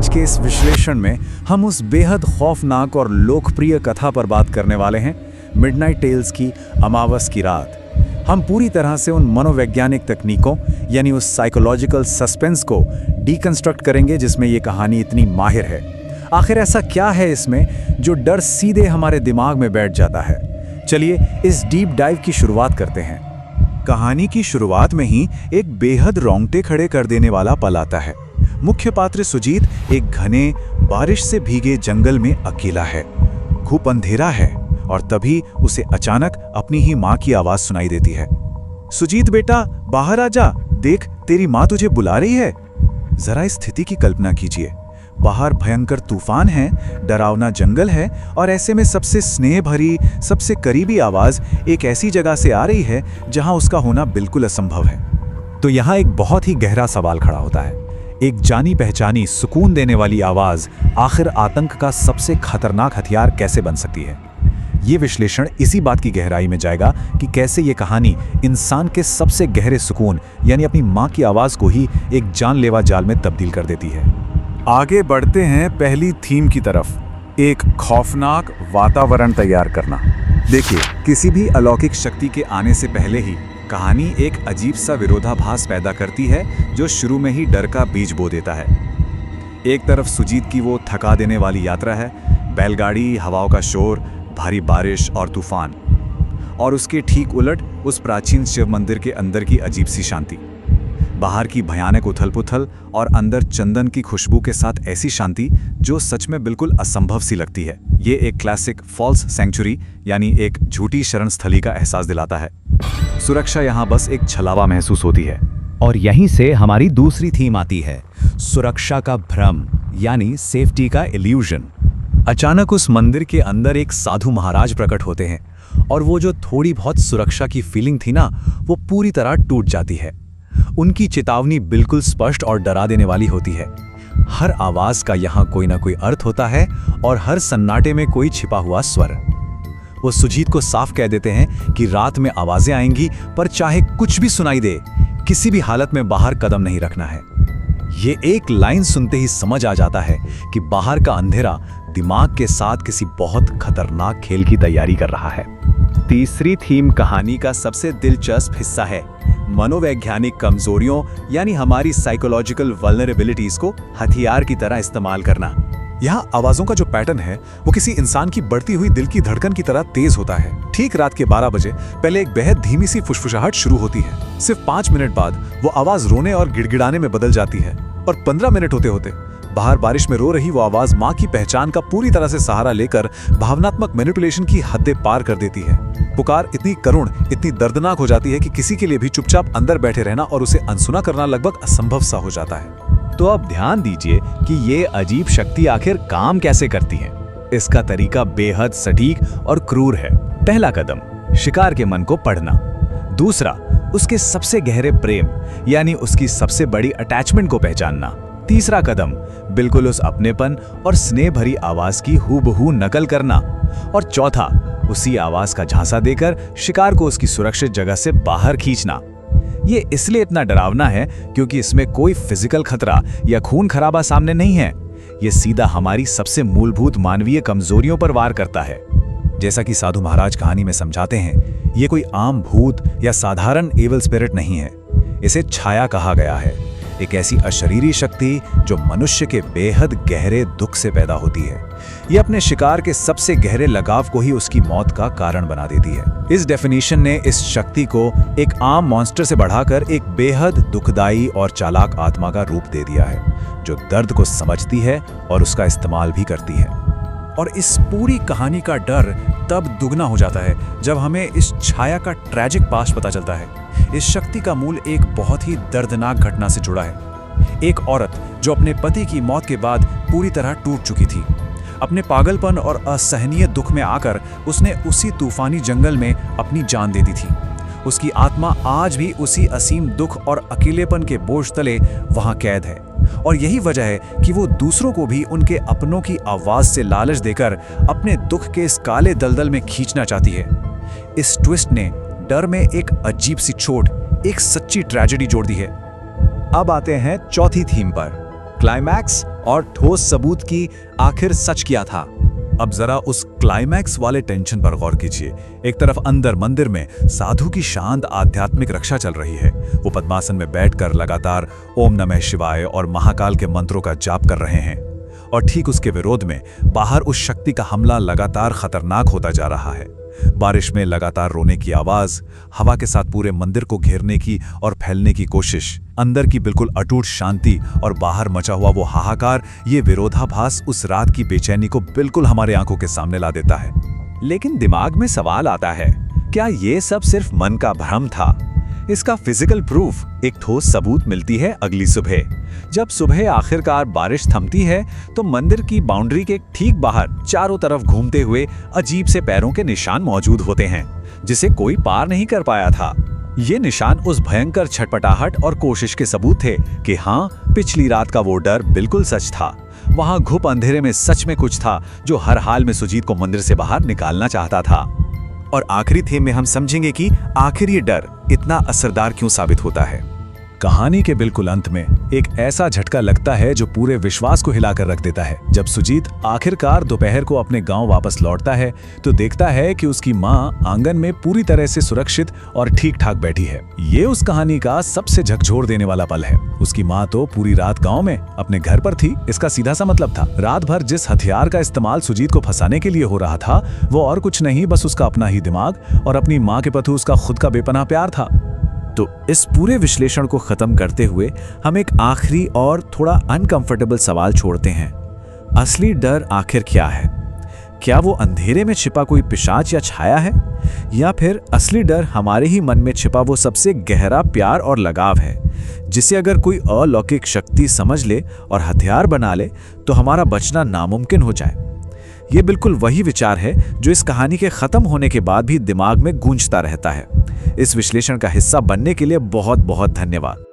आज के इस विश्लेषण में हम उस बेहद खौफनाक और लोकप्रिय कथा पर बात करने वाले हैं, मिडनाइट टेल्स की अमावस की रात। हम पूरी तरह से उन मनोवैज्ञानिक तकनीकों यानी उस साइकोलॉजिकल सस्पेंस को डिकंस्ट्रक्ट करेंगे जिसमें ये कहानी इतनी माहिर है। आखिर ऐसा क्या है इसमें जो डर सीधे हमारे दिमाग में बैठ जाता है। चलिए इस डीप डाइव की शुरुआत करते हैं। कहानी की शुरुआत में ही एक बेहद रोंगटे खड़े कर देने वाला पल आता है। मुख्य पात्र सुजीत एक घने बारिश से भीगे जंगल में अकेला है। खूब अंधेरा है और तभी उसे अचानक अपनी ही माँ की आवाज सुनाई देती है। सुजीत बेटा, बाहर आ जा, देख तेरी माँ तुझे बुला रही है। जरा इस स्थिति की कल्पना कीजिए। बाहर भयंकर तूफान है, डरावना जंगल है और ऐसे में सबसे स्नेह भरी, सबसे करीबी आवाज एक ऐसी जगह से आ रही है जहां उसका होना बिल्कुल असंभव है। तो यहाँ एक बहुत ही गहरा सवाल खड़ा होता है। एक जानी पहचानी सुकून देने वाली आवाज आखिर आतंक का सबसे खतरनाक हथियार कैसे बन सकती है? ये विश्लेषण इसी बात की गहराई में जाएगा कि कैसे ये कहानी इंसान के सबसे गहरे सुकून यानी अपनी माँ की आवाज को ही एक जानलेवा जाल में तब्दील कर देती है। आगे बढ़ते हैं पहली थीम की तरफ, एक खौफनाक वातावरण तैयार करना। देखिए, किसी भी अलौकिक शक्ति के आने से पहले ही कहानी एक अजीब सा विरोधाभास पैदा करती है जो शुरू में ही डर का बीज बो देता है। एक तरफ सुजीत की वो थका देने वाली यात्रा है, बैलगाड़ी, हवाओं का शोर, भारी बारिश और तूफान, और उसके ठीक उलट उस प्राचीन शिव मंदिर के अंदर की अजीब सी शांति। बाहर की भयानक उथल-पुथल और अंदर चंदन की खुशबू के साथ ऐसी शांति जो सच में बिल्कुल असंभव सी लगती है। ये एक क्लासिक फॉल्स सेंचुरी यानी एक झूठी शरण स्थली का एहसास दिलाता है। सुरक्षा यहाँ बस एक छलावा महसूस होती है। और यहीं से हमारी दूसरी थीम आती है, सुरक्षा का भ्रम यानी सेफ्टी का इल्यूजन। अचानक उस मंदिर के अंदर एक साधु महाराज प्रकट होते हैं और वो जो थोड़ी बहुत सुरक्षा की फीलिंग थी ना, वो पूरी तरह टूट जाती है। उनकी चेतावनी बिल्कुल स्पष्ट और डरा देने वाली होती है। हर आवाज का यहाँ कोई ना कोई अर्थ होता है और हर सन्नाटे में कोई छिपा हुआ स्वर। वो सुजीत को साफ कह देते हैं कि रात में आवाजें आएंगी, पर चाहे कुछ भी सुनाई दे, किसी भी हालत में बाहर कदम नहीं रखना है। ये एक लाइन सुनते ही समझ आ जाता है कि बाहर का अंधेरा दिमाग के साथ किसी बहुत खतरनाक खेल की तैयारी कर रहा है। तीसरी थीम कहानी का सबसे दिलचस्प हिस्सा है, मनोवैज्ञानिक कमजोरियों यानी हमारी साइकोलॉजिकल वल्नरेबिलिटीज को हथियार की तरह इस्तेमाल करना। यहाँ आवाजों का जो पैटर्न है वो किसी इंसान की बढ़ती हुई दिल की धड़कन की तरह तेज होता है। ठीक रात के 12 बजे पहले एक बेहद धीमी सी फुसफुसाहट शुरू होती है। सिर्फ 5 मिनट बाद वो आवाज रोने और गिड़गिड़ाने में बदल जाती है और 15 मिनट होते होते बाहर बारिश में रो रही वो आवाज माँ की पहचान का पूरी तरह से सहारा लेकर भावनात्मक मैनिपुलेशन की हदें पार कर देती है। पुकार इतनी करुण, इतनी दर्दनाक हो जाती है कि किसी के लिए भी चुपचाप अंदर बैठे रहना और उसे अनसुना करना लगभग असंभव सा हो जाता है। तो अब ध्यान दीजिए कि ये अजीब शक्ति आखिर काम कैसे करती है। इसका तरीका बेहद सटीक और क्रूर है। पहला कदम, शिकार के मन को पढ़ना। दूसरा, उसके सबसे गहरे प्रेम यानी उसकी सबसे बड़ी अटैचमेंट को पहचानना। तीसरा कदम, बिल्कुल उस अपनेपन और स्नेह भरी आवाज की हूबहू नकल करना। और चौथा, उसी आवाज का झांसा देकर शिकार को उसकी सुरक्षित जगह से बाहर खींचना। ये इसलिए इतना डरावना है क्योंकि इसमें कोई फिजिकल खतरा या खून खराबा सामने नहीं है। ये सीधा हमारी सबसे मूलभूत मानवीय कमजोरियों पर वार करता है। जैसा कि साधु महाराज कहानी में समझाते हैं, ये कोई आम भूत या साधारण एविल स्पिरिट नहीं है। इसे छाया कहा गया है, एक ऐसी अशरीरी शक्ति जो मनुष्य के बेहद गहरे दुख से पैदा होती है। ये अपने शिकार के सबसे गहरे लगाव को ही उसकी मौत का कारण बना देती है। इस डेफिनेशन ने इस शक्ति को एक आम मॉन्स्टर से बढ़ाकर एक बेहद दुखदाई और चालाक आत्मा का रूप दे दिया है, जो दर्द को समझती है और उसका इस्तेमाल भी करती है। और इस पूरी कहानी का डर तब दुगना हो जाता है जब हमें इस छाया का ट्रैजिक पास्ट पता चलता है। इस शक्ति का मूल एक बहुत ही दर्दनाक घटना से जुड़ा है। एक औरत जो अपने पति की मौत के बाद पूरी तरह टूट चुकी थी। अपने पागलपन और असहनीय दुख में आकर उसने उसी तूफानी जंगल में अपनी जान दे दी थी। उसकी आत्मा आज भी उसी असीम दुख और अकेलेपन के बोझ तले वहां कैद है। और यही वजह है कि वो दूसरों को भी उनके अपनों की आवाज से लालच देकर अपने दुख के इस काले दलदल में खींचना चाहती है। इस ट्विस्ट ने डर में एक अजीब सी चोट, एक सच्ची ट्रेजेडी जोड़ दी है। अब आते हैं चौथी थीम पर, क्लाइमैक्स और ठोस सबूत की आखिर सच क्या था। अब जरा उस क्लाइमैक्स वाले टेंशन पर गौर कीजिए। एक तरफ अंदर मंदिर में साधु की शांत आध्यात्मिक रक्षा चल रही है। वो पद्मासन में बैठकर लगातार ओम नमः शिवाय और महाकाल के मंत्रों का जाप कर रहे हैं, और ठीक उसके विरोध में बाहर उस शक्ति का हमला लगातार खतरनाक होता जा रहा है। बारिश में लगातार रोने की आवाज, हवा के साथ पूरे मंदिर को घेरने की और फैलने की कोशिश, अंदर की बिल्कुल अटूट शांति और बाहर मचा हुआ वो हाहाकार, ये विरोधाभास उस रात की बेचैनी को बिल्कुल हमारे आंखों के सामने ला देता है। लेकिन दिमाग में सवाल आता है, क्या ये सब सिर्फ मन का भ्रम था? इसका फिजिकल प्रूफ, एक ठोस सबूत मिलती है अगली सुबह। जब सुबह आखिरकार बारिश थमती है तो मंदिर की बाउंड्री के ठीक बाहर चारों तरफ घूमते हुए अजीब से पैरों के निशान मौजूद होते हैं, जिसे कोई पार नहीं कर पाया था। ये निशान उस भयंकर छटपटाहट और कोशिश के सबूत थे कि हाँ, पिछली रात का वो डर बिल्कुल सच था। वहां घुप अंधेरे में सच में कुछ था जो हर हाल में सुजीत को मंदिर से बाहर निकालना चाहता था। और आखिरी थीम में हम समझेंगे कि आखिर ये डर इतना असरदार क्यों साबित होता है। कहानी के बिल्कुल अंत में एक ऐसा झटका लगता है जो पूरे विश्वास को हिलाकर रख देता है। जब सुजीत आखिरकार दोपहर को अपने गांव वापस लौटता है तो देखता है कि उसकी मां आंगन में पूरी तरह से सुरक्षित और ठीक ठाक बैठी है। ये उस कहानी का सबसे झकझोर देने वाला पल है। उसकी मां तो पूरी रात गांव में अपने घर पर थी, इसका सीधा सा मतलब था। रात भर जिस हथियार का इस्तेमाल सुजीत को फंसाने के लिए हो रहा था वो और कुछ नहीं, बस उसका अपना ही दिमाग और अपनी माँ के प्रति उसका खुद का बेपनाह प्यार था। तो इस पूरे विश्लेषण को खत्म करते हुए हम एक आखिरी और थोड़ा अनकंफर्टेबल सवाल छोड़ते हैं। असली डर आखिर क्या है? क्या वो अंधेरे में छिपा कोई पिशाच या छाया है, या फिर असली डर हमारे ही मन में छिपा वो सबसे गहरा प्यार और लगाव है, जिसे अगर कोई अलौकिक शक्ति समझ ले और हथियार बना ले तो हमारा बचना नामुमकिन हो जाए? ये बिल्कुल वही विचार है जो इस कहानी के खत्म होने के बाद भी दिमाग में गूंजता रहता है। इस विश्लेषण का हिस्सा बनने के लिए बहुत बहुत धन्यवाद।